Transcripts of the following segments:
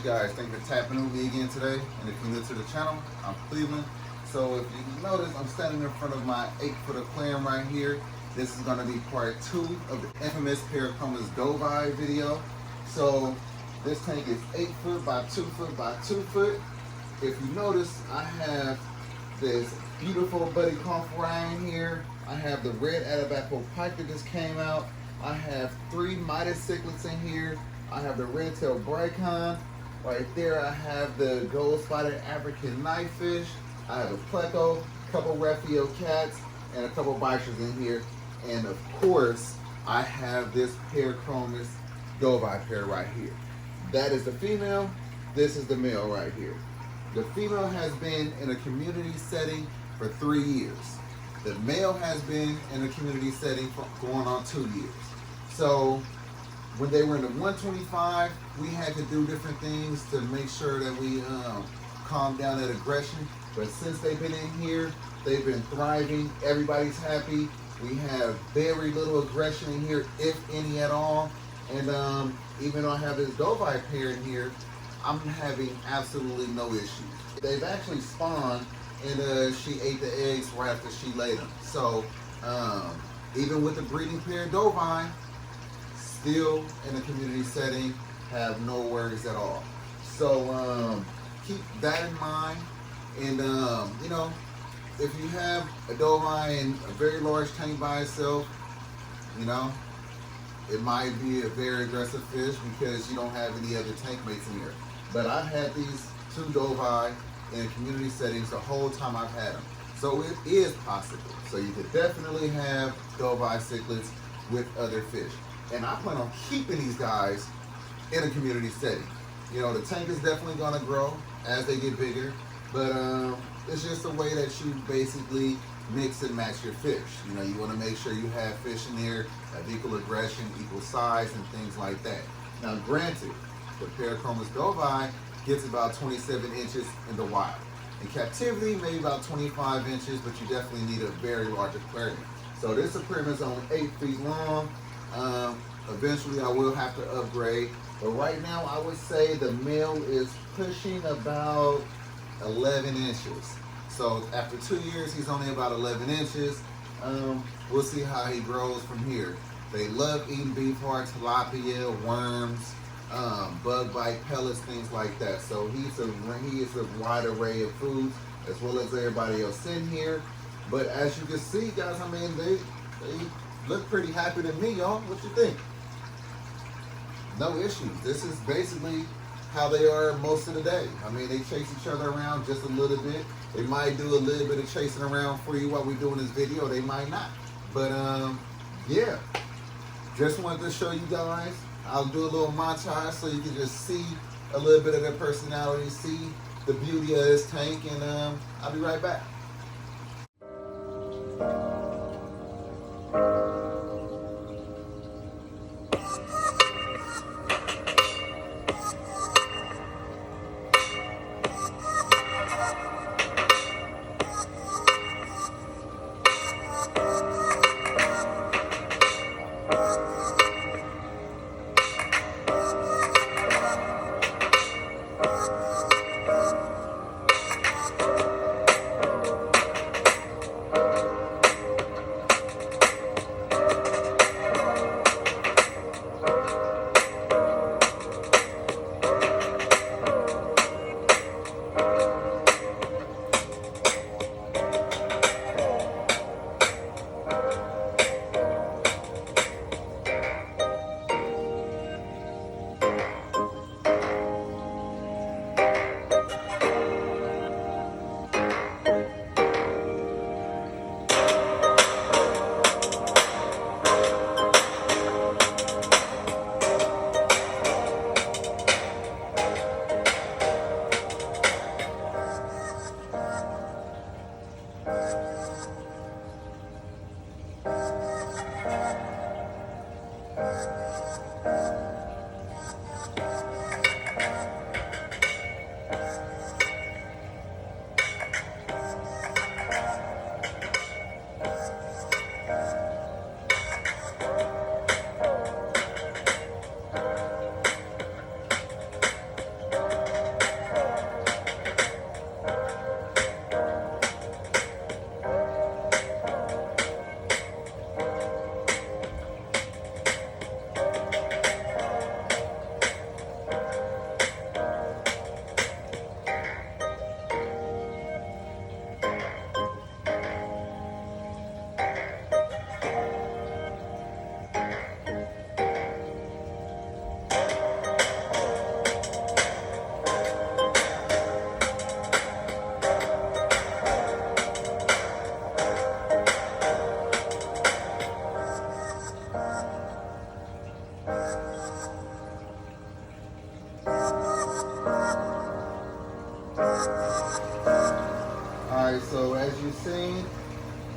you guys? Thank you for tapping with me again today. And if you're new to the channel, I'm Cleveland. So if you notice, I'm standing in front of my 8-foot aquarium right here. This is going to be part 2 of the infamous Parachromis Dovii video. So this tank is 8 foot by 2 foot by 2 foot. If you notice, I have this beautiful buddy conferine here. I have the red Atabaco pike that just came out. I have 3 Midas cichlids in here. I have the red-tailed bricon. Right there, I have the gold-spotted African knifefish. I have a pleco, a couple Raphael cats, and a couple bichers in here. And of course, I have this Parachromis Dovii pair right here. That is the female. This is the male right here. The female has been in a community setting for 3 years. The male has been in a community setting for going on 2 years. So when they were in the 125, we had to do different things to make sure that we calm down that aggression. But since they've been in here, they've been thriving. Everybody's happy. We have very little aggression in here, if any at all. And even though I have this Dovii pair in here, I'm having absolutely no issues. They've actually spawned, and she ate the eggs right after she laid them. So even with the breeding pair Dovii, still in a community setting, have no worries at all. So keep that in mind. And you know, if you have a Dovii in a very large tank by itself, you know, it might be a very aggressive fish because you don't have any other tank mates in here. But I've had these 2 Dovii in community settings the whole time I've had them. So it is possible. So you could definitely have Dovii cichlids with other fish. And I plan on keeping these guys in a community setting. You know, the tank is definitely going to grow as they get bigger. But it's just a way that you basically mix and match your fish. You know, you want to make sure you have fish in there of equal aggression, equal size, and things like that. Now, granted, the Parachromis Dovii gets about 27 inches in the wild. In captivity, maybe about 25 inches, but you definitely need a very large aquarium. So this aquarium is only 8 feet long. Eventually, I will have to upgrade. But right now, I would say the male is pushing about 11 inches. So after 2 years, he's only about 11 inches. We'll see how he grows from here. They love eating beef heart, tilapia, worms, bug bite pellets, things like that. So he is a wide array of foods as well as everybody else in here. But as you can see, guys, I mean, they look pretty happy to me, y'all. What you think? No issues. This is basically how they are most of the day. I mean, they chase each other around just a little bit. They might do a little bit of chasing around for you while we're doing this video. They might not. But yeah, just wanted to show you guys. I'll do a little montage so you can just see a little bit of their personality, see the beauty of this tank, and I'll be right back.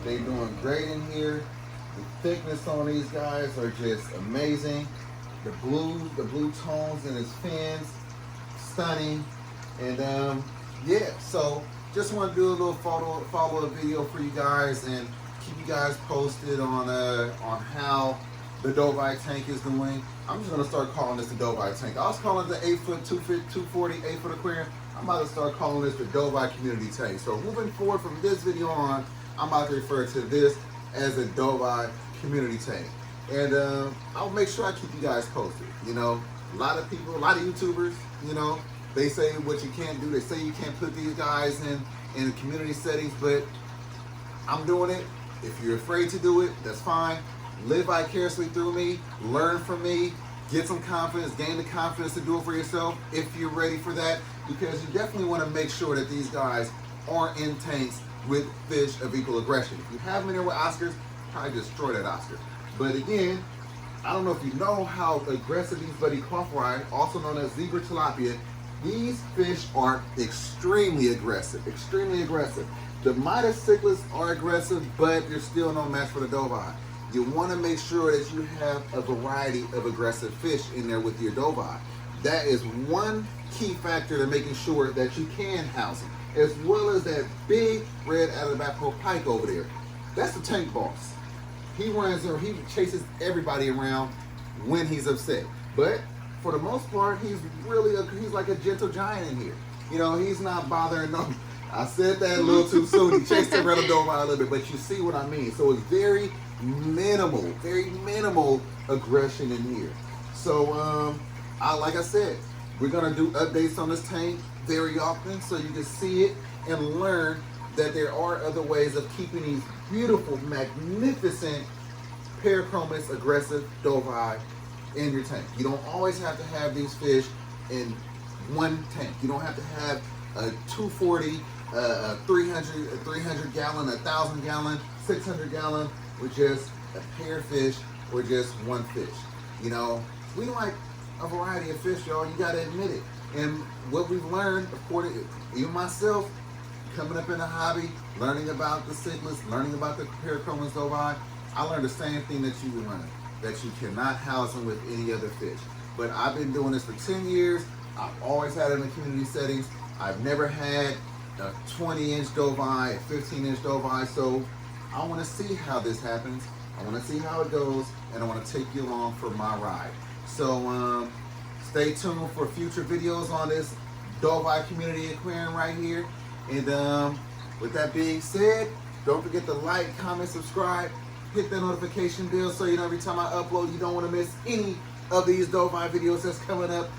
They doing great in here. The thickness on these guys are just amazing. The blue tones in his fins, stunning. And yeah, so just want to do a little follow-up video for you guys and keep you guys posted on how the Dovii tank is doing. I'm just gonna start calling this the Dovii tank. I was calling it the 8-foot, 240, 8-foot aquarium. I'm about to start calling this the Dovii community tank. So moving forward from this video on, I'm about to refer to this as a Dovii community tank. And I'll make sure I keep you guys posted. You know, a lot of people, a lot of YouTubers, you know, they say what you can't do. They say you can't put these guys in community settings, but I'm doing it. If you're afraid to do it, that's fine. Live vicariously through me, learn from me, get some confidence, gain the confidence to do it for yourself if you're ready for that, because you definitely want to make sure that these guys aren't in tanks with fish of equal aggression. If you have them in there with Oscars, probably destroy that Oscar. But again, I don't know if you know how aggressive these buddy clothwide, also known as zebra tilapia, these fish are extremely aggressive, extremely aggressive. The Midas cichlids are aggressive, but they're still no match for the Dovii. You want to make sure that you have a variety of aggressive fish in there with your Dovii. That is one key factor to making sure that you can house them, as well as that big red Atlantic pike over there. That's the tank boss. He runs or he chases everybody around when he's upset. But for the most part, he's like a gentle giant in here. You know, he's not bothering no. I said that a little too soon. He chased around the Dovii a little bit, but you see what I mean. So it's very minimal aggression in here. So like I said, we're gonna do updates on this tank very often so you can see it and learn that there are other ways of keeping these beautiful, magnificent Parachromis aggressive Dovii in your tank. You don't always have to have these fish in one tank. You don't have to have a 240, a 300 gallon, 1,000 gallon, 600 gallon with just a pair of fish or just one fish. You know, we like a variety of fish, y'all. You gotta admit it. And what we've learned, of course, even myself, coming up in the hobby, learning about the cichlids, learning about the Parachromis Dovii, I learned the same thing that you learned, that you cannot house them with any other fish. But I've been doing this for 10 years. I've always had it in the community settings. I've never had a 20-inch Dovii, a 15-inch Dovii, so I want to see how this happens. I want to see how it goes, and I want to take you along for my ride. So stay tuned for future videos on this Dovii community aquarium right here. And with that being said, don't forget to like, comment, subscribe, hit that notification bell so you know every time I upload, you don't want to miss any of these Dovii videos that's coming up.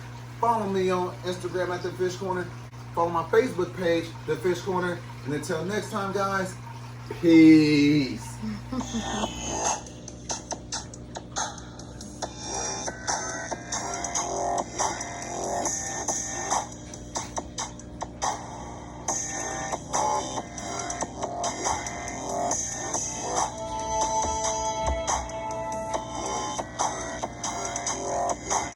Follow me on Instagram at The Fish Corner. Follow my Facebook page, The Fish Corner. And until next time, guys, peace.